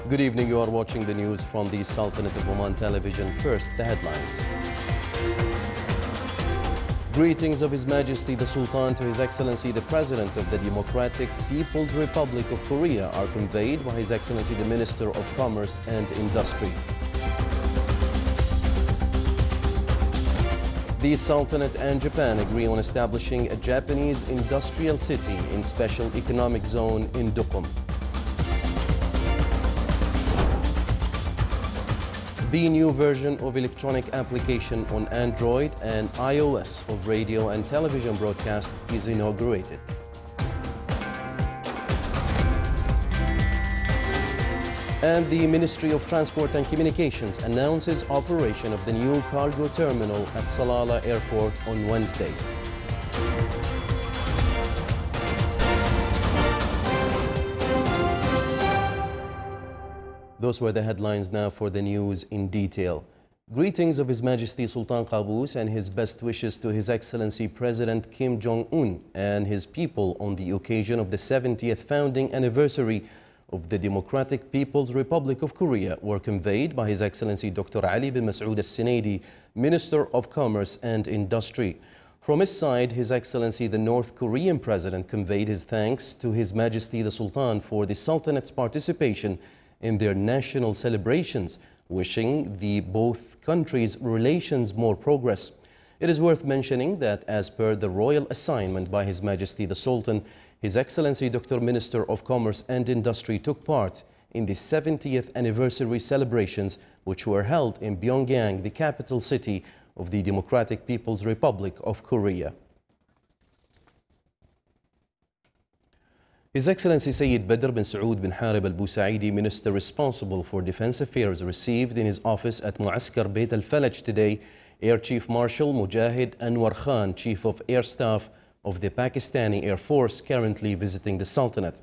Good evening. You are watching the news from the Sultanate of Oman television. First, the headlines. Greetings of His Majesty the Sultan to His Excellency the President of the Democratic People's Republic of Korea are conveyed by His Excellency the Minister of Commerce and Industry. The Sultanate and Japan agree on establishing a Japanese industrial city in Special Economic Zone in Duqm. The new version of electronic application on Android and iOS of radio and television broadcast is inaugurated. And the Ministry of Transport and Communications announces operation of the new cargo terminal at Salalah Airport on Wednesday. Those were the headlines. Now for the news in detail. Greetings of His Majesty Sultan Qaboos and his best wishes to His Excellency President Kim Jong-un and his people on the occasion of the 70th founding anniversary of the Democratic People's Republic of Korea were conveyed by His Excellency Dr. Ali bin Masoud al-Sinaidi, Minister of Commerce and Industry. From his side, His Excellency the North Korean President conveyed his thanks to His Majesty the Sultan for the Sultanate's participation in their national celebrations, wishing the both countries' relations more progress. It is worth mentioning that as per the royal assignment by His Majesty the Sultan, His Excellency Dr. Minister of Commerce and Industry took part in the 70th anniversary celebrations, which were held in Pyongyang, the capital city of the Democratic People's Republic of Korea. His Excellency Sayyid Badr bin Saud bin Harib al-Busaidi, Minister responsible for Defense Affairs, received in his office at Muaskar Beit al-Falaj today Air Chief Marshal Mujahid Anwar Khan, Chief of Air Staff of the Pakistani Air Force, currently visiting the Sultanate.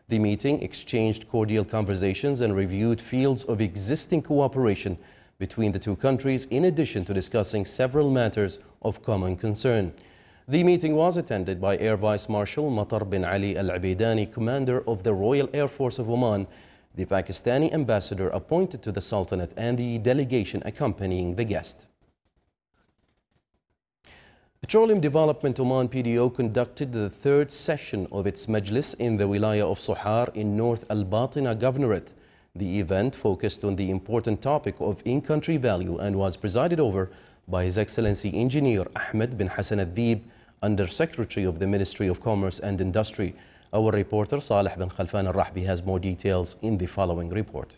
The meeting exchanged cordial conversations and reviewed fields of existing cooperation between the two countries, in addition to discussing several matters of common concern. The meeting was attended by Air Vice Marshal Matar bin Ali al-Abidani, Commander of the Royal Air Force of Oman, the Pakistani ambassador appointed to the Sultanate, and the delegation accompanying the guest. Petroleum Development Oman PDO conducted the third session of its Majlis in the Wilaya of Sohar in North Al-Batina Governorate. The event focused on the important topic of in-country value and was presided over by His Excellency Engineer Ahmed bin Hassan al-Dib, Under Secretary of the Ministry of Commerce and Industry. Our reporter Saleh bin Khalfan al-Rahbi has more details in the following report.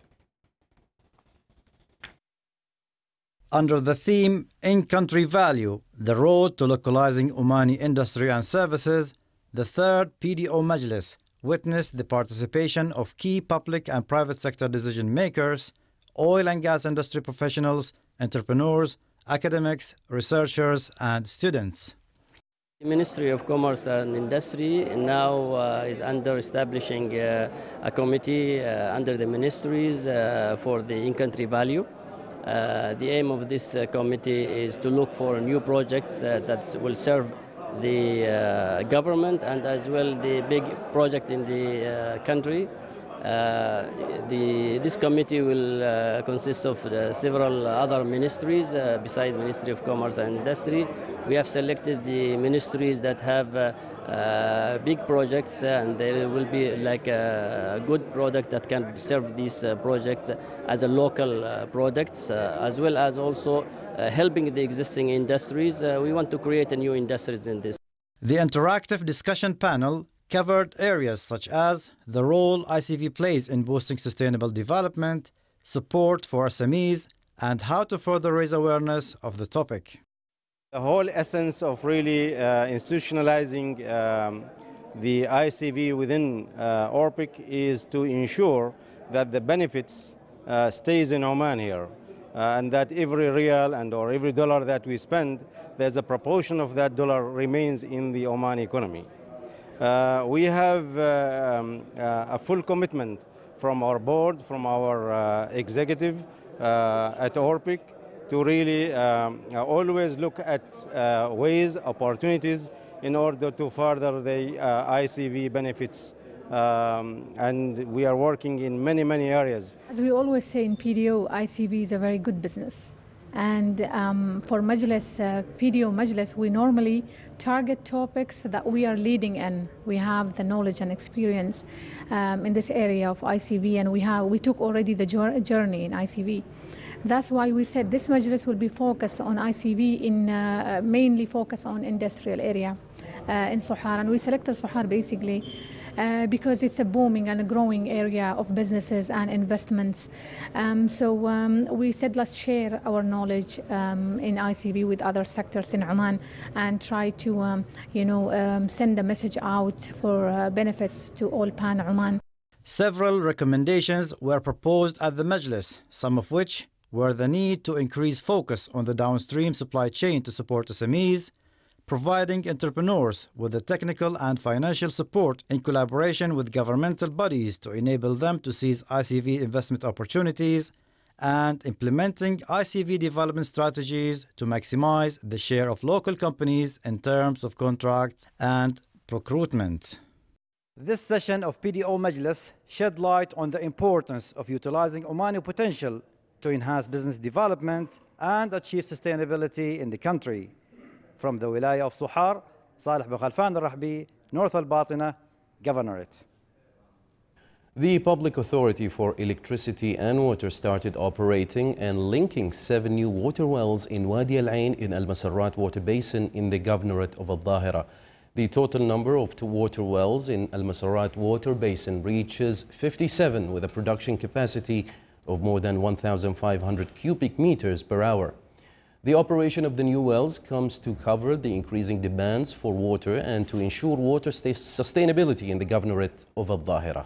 Under the theme In-Country Value, the Road to Localizing Omani Industry and Services, the third PDO Majlis witnessed the participation of key public and private sector decision makers, oil and gas industry professionals, entrepreneurs, academics, researchers, and students. The Ministry of Commerce and Industry now is under establishing a committee under the ministries for the in-country value. The aim of this committee is to look for new projects that will serve the government and as well the big project in the country. This committee will consist of several other ministries besides Ministry of Commerce and Industry. We have selected the ministries that have big projects, and there will be like a good product that can serve these projects as a local products, as well as also helping the existing industries. We want to create a new industries in this. The interactive discussion panel covered areas such as the role ICV plays in boosting sustainable development, support for SMEs, and how to further raise awareness of the topic. The whole essence of really institutionalizing the ICV within ORPIC is to ensure that the benefits stays in Oman here, and that every real or every dollar that we spend, there's a proportion of that dollar remains in the Oman economy. We have a full commitment from our board, from our executive at ORPIC to really always look at ways, opportunities in order to further the ICV benefits and we are working in many areas. As we always say in PDO, ICV is a very good business. And for Majlis, PDO Majlis, we normally target topics that we are leading in. We have the knowledge and experience in this area of ICV, and we took already the journey in ICV. That's why we said this Majlis will be focused on ICV, mainly focus on industrial area in Sohar. And we selected Sohar basically because it's a booming and a growing area of businesses and investments. So we said let's share our knowledge in ICV with other sectors in Oman and try to send a message out for benefits to all Pan Oman. Several recommendations were proposed at the Majlis, some of which were the need to increase focus on the downstream supply chain to support SMEs, providing entrepreneurs with the technical and financial support in collaboration with governmental bodies to enable them to seize ICV investment opportunities, and implementing ICV development strategies to maximize the share of local companies in terms of contracts and procurement. This session of PDO Majlis shed light on the importance of utilizing Omani potential to enhance business development and achieve sustainability in the country. From the Wilaya of Sohar, Salih bin Khalfan al-Rahbi, North Al-Batina, Governorate. The Public Authority for Electricity and Water started operating and linking 7 new water wells in Wadi Al-Ain in Al-Masarrat Water Basin in the Governorate of Al-Dhahira. The total number of water wells in Al-Masarrat Water Basin reaches 57 with a production capacity of more than 1,500 cubic meters per hour. The operation of the new wells comes to cover the increasing demands for water and to ensure water sustainability in the Governorate of Al-Dhahira.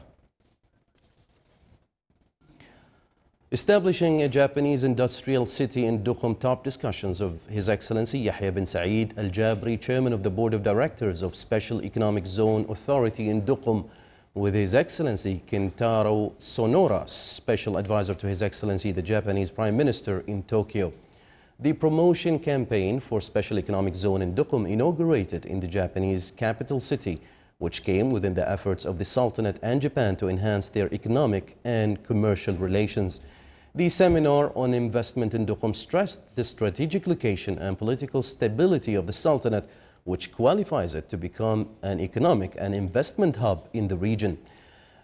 Establishing a Japanese industrial city in Duqm, top discussions of His Excellency Yahya bin Saeed Al-Jabri, Chairman of the Board of Directors of Special Economic Zone Authority in Duqm, with His Excellency Kentaro Sonora, Special Advisor to His Excellency the Japanese Prime Minister in Tokyo. The promotion campaign for Special Economic Zone in Duqm inaugurated in the Japanese capital city, which came within the efforts of the Sultanate and Japan to enhance their economic and commercial relations. The seminar on investment in Duqm stressed the strategic location and political stability of the Sultanate, which qualifies it to become an economic and investment hub in the region.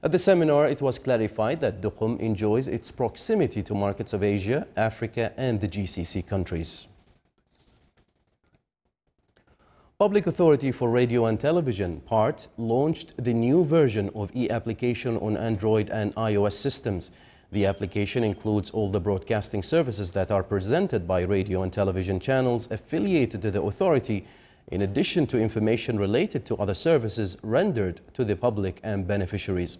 At the seminar, it was clarified that Duqm enjoys its proximity to markets of Asia, Africa, and the GCC countries. Public Authority for Radio and Television, PART, launched the new version of e-application on Android and iOS systems. The application includes all the broadcasting services that are presented by radio and television channels affiliated to the authority, in addition to information related to other services rendered to the public and beneficiaries.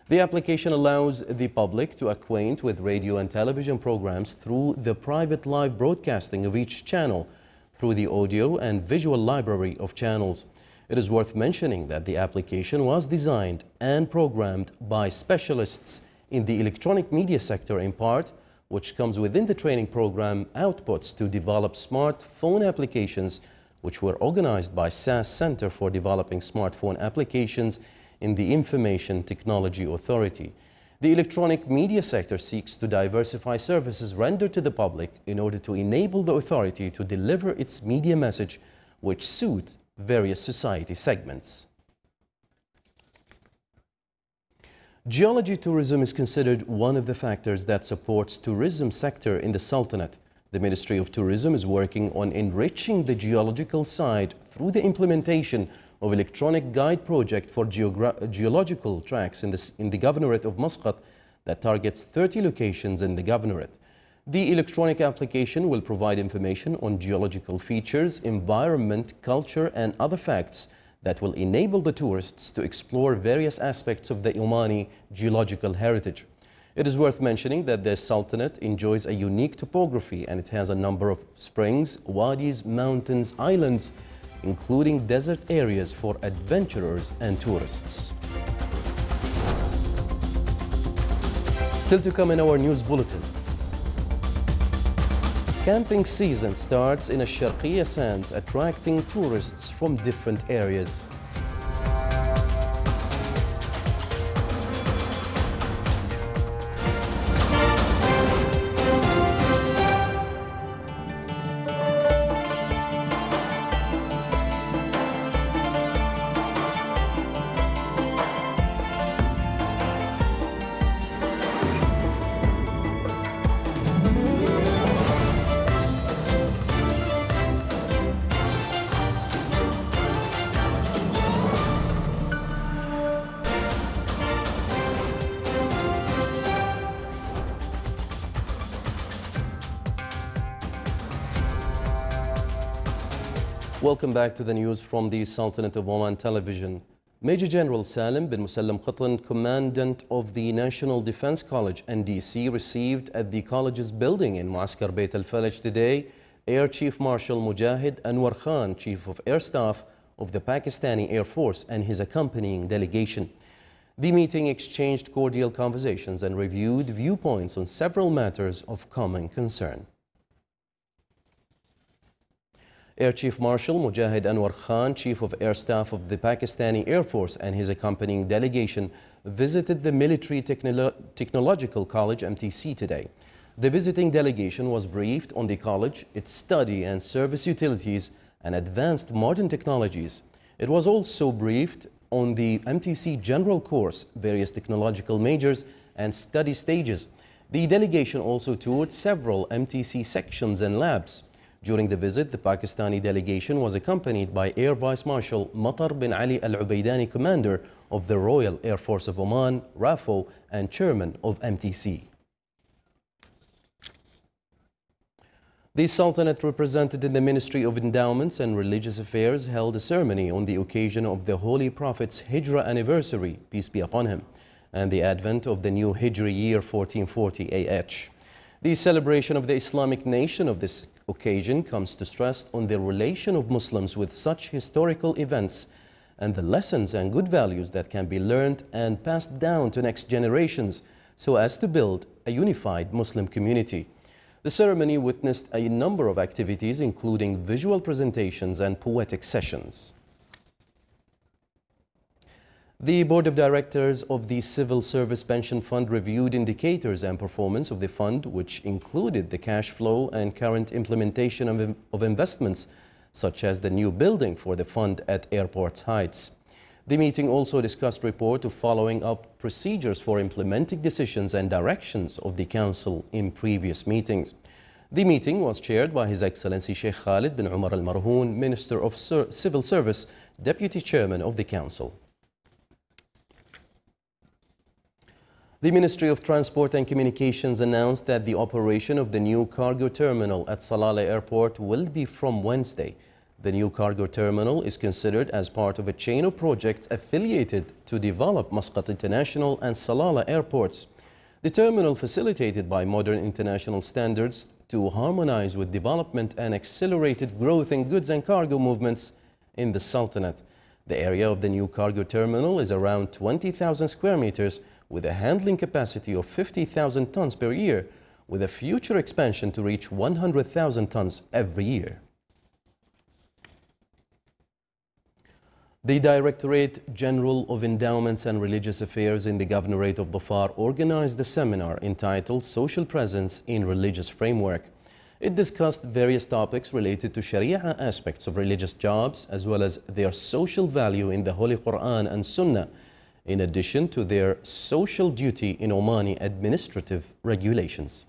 The application allows the public to acquaint with radio and television programs through the private live broadcasting of each channel, through the audio and visual library of channels. It is worth mentioning that the application was designed and programmed by specialists in the electronic media sector in part, which comes within the training program outputs to develop smartphone applications, which were organized by SAS Center for Developing Smartphone Applications in the Information Technology Authority. The electronic media sector seeks to diversify services rendered to the public in order to enable the authority to deliver its media message, which suit various society segments. Geology tourism is considered one of the factors that supports tourism sector in the Sultanate. The Ministry of Tourism is working on enriching the geological side through the implementation of electronic guide project for geological tracks in the Governorate of Muscat that targets 30 locations in the Governorate. The electronic application will provide information on geological features, environment, culture, and other facts that will enable the tourists to explore various aspects of the Omani geological heritage. It is worth mentioning that the Sultanate enjoys a unique topography, and it has a number of springs, wadis, mountains, islands, including desert areas for adventurers and tourists. Still to come in our news bulletin. Camping season starts in Al-Sharqiyya Sands, attracting tourists from different areas. Welcome back to the news from the Sultanate of Oman Television. Major General Salim bin Musallam Qatan, Commandant of the National Defense College NDC, received at the college's building in Muaskar Bayt al-Falaj today Air Chief Marshal Mujahid Anwar Khan, Chief of Air Staff of the Pakistani Air Force, and his accompanying delegation. The meeting exchanged cordial conversations and reviewed viewpoints on several matters of common concern. Air Chief Marshal Mujahid Anwar Khan, Chief of Air Staff of the Pakistani Air Force, and his accompanying delegation visited the Military Technological College MTC today. The visiting delegation was briefed on the college, its study and service utilities, and advanced modern technologies. It was also briefed on the MTC General Course, various technological majors, and study stages. The delegation also toured several MTC sections and labs. During the visit, the Pakistani delegation was accompanied by Air Vice Marshal Matar bin Ali Al-Ubaidani, Commander of the Royal Air Force of Oman, RAFO, and Chairman of MTC. The Sultanate, represented in the Ministry of Endowments and Religious Affairs, held a ceremony on the occasion of the Holy Prophet's Hijrah anniversary, peace be upon him, and the advent of the new Hijri year 1440 AH. The celebration of the Islamic nation of this occasion comes to stress on the relation of Muslims with such historical events and the lessons and good values that can be learned and passed down to next generations so as to build a unified Muslim community. The ceremony witnessed a number of activities, including visual presentations and poetic sessions. The Board of Directors of the Civil Service Pension Fund reviewed indicators and performance of the fund, which included the cash flow and current implementation of investments, such as the new building for the fund at Airport Heights. The meeting also discussed report of following up procedures for implementing decisions and directions of the Council in previous meetings. The meeting was chaired by His Excellency Sheikh Khalid bin Umar Al Marhoon, Minister of Civil Service, Deputy Chairman of the Council. The Ministry of Transport and Communications announced that the operation of the new cargo terminal at Salalah Airport will be from Wednesday. The new cargo terminal is considered as part of a chain of projects affiliated to develop Muscat International and Salalah airports. The terminal, facilitated by modern international standards to harmonize with development and accelerated growth in goods and cargo movements in the Sultanate. The area of the new cargo terminal is around 20,000 square meters, with a handling capacity of 50,000 tons per year, with a future expansion to reach 100,000 tons every year. The Directorate General of Endowments and Religious Affairs in the Governorate of Dhofar organized a seminar entitled Social Presence in Religious Framework. It discussed various topics related to Sharia aspects of religious jobs, as well as their social value in the Holy Quran and Sunnah, in addition to their social duty in Omani administrative regulations.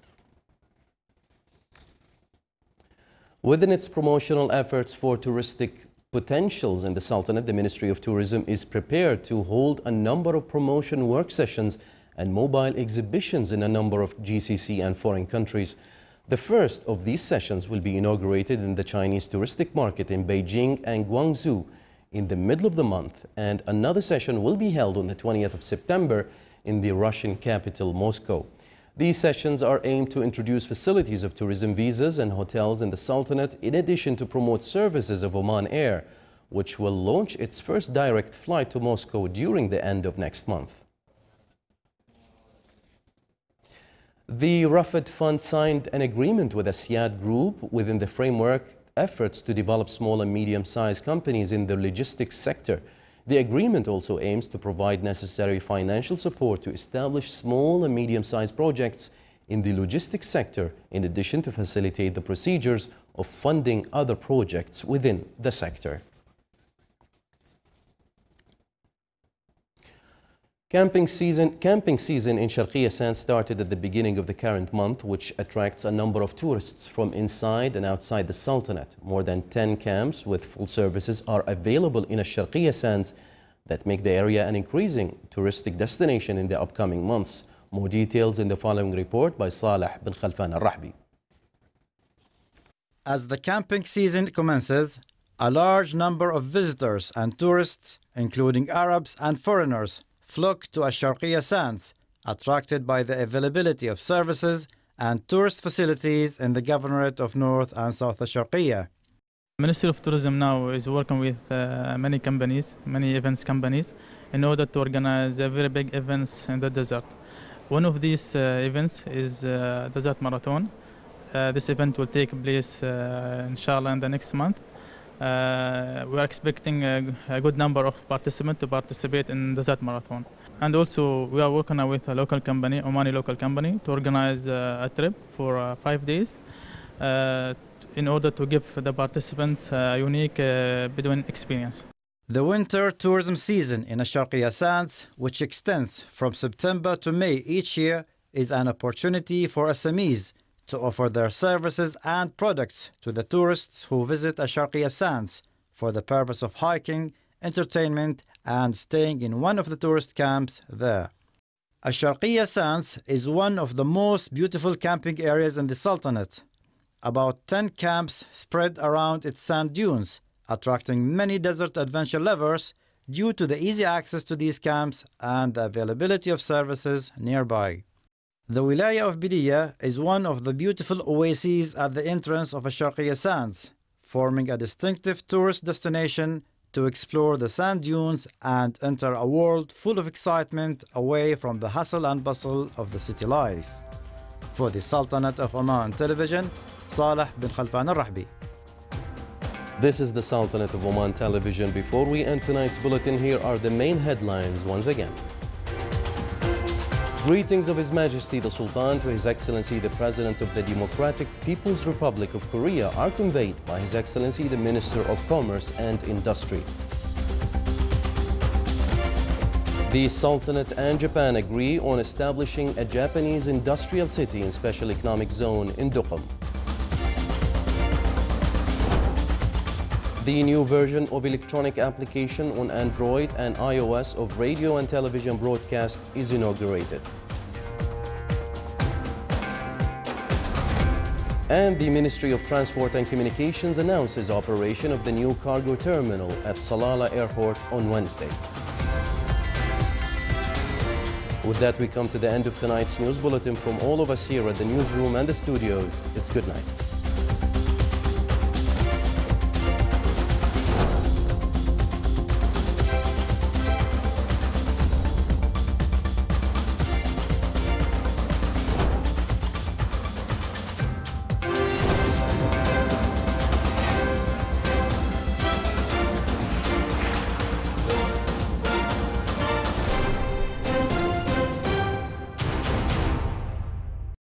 Within its promotional efforts for touristic potentials in the Sultanate, the Ministry of Tourism is prepared to hold a number of promotion work sessions and mobile exhibitions in a number of GCC and foreign countries. The first of these sessions will be inaugurated in the Chinese touristic market in Beijing and Guangzhou in the middle of the month, and another session will be held on the 20th of September in the Russian capital, Moscow. These sessions are aimed to introduce facilities of tourism visas and hotels in the Sultanate, in addition to promote services of Oman Air, which will launch its first direct flight to Moscow during the end of next month. The Rafid Fund signed an agreement with Asyad Group within the framework efforts to develop small and medium-sized companies in the logistics sector. The agreement also aims to provide necessary financial support to establish small and medium-sized projects in the logistics sector, in addition to facilitate the procedures of funding other projects within the sector. Camping season in Sharqiya Sand started at the beginning of the current month, which attracts a number of tourists from inside and outside the Sultanate. More than 10 camps with full services are available in Sharqiya Sands that make the area an increasing touristic destination in the upcoming months. More details in the following report by Saleh bin Khalfan al-Rahbi. As the camping season commences, A large number of visitors and tourists, including Arabs and foreigners, flock to Ash-Sharqiyya Sands, attracted by the availability of services and tourist facilities in the Governorate of North and South Ash-Sharqiyya. Ministry of Tourism now is working with many companies, many events companies, in order to organize very big events in the desert. One of these events is Desert Marathon. This event will take place, inshallah, in the next month. We are expecting a good number of participants to participate in Desert Marathon. And also, we are working with a local company, Omani local company, to organize a trip for 5 days in order to give the participants a unique Bedouin experience. The winter tourism season in Ash-Sharqiyya Sands, which extends from September to May each year, is an opportunity for SMEs to offer their services and products to the tourists who visit Ash-Sharqiyya Sands for the purpose of hiking, entertainment, and staying in one of the tourist camps there. Ash-Sharqiyya Sands is one of the most beautiful camping areas in the Sultanate. About 10 camps spread around its sand dunes, attracting many desert adventure lovers due to the easy access to these camps and the availability of services nearby. The Wilaya of Bidiyah is one of the beautiful oases at the entrance of Ash-Sharqiyya Sands, forming a distinctive tourist destination to explore the sand dunes and enter a world full of excitement away from the hustle and bustle of the city life. For the Sultanate of Oman Television, Saleh bin Khalfan al-Rahbi. This is the Sultanate of Oman Television. Before we end tonight's bulletin, here are the main headlines once again. Greetings of His Majesty the Sultan to His Excellency the President of the Democratic People's Republic of Korea are conveyed by His Excellency the Minister of Commerce and Industry. The Sultanate and Japan agree on establishing a Japanese industrial city and special economic zone in Duqm. The new version of electronic application on Android and iOS of radio and television broadcast is inaugurated. And the Ministry of Transport and Communications announces operation of the new cargo terminal at Salalah Airport on Wednesday. With that, we come to the end of tonight's news bulletin. From all of us here at the newsroom and the studios, it's good night.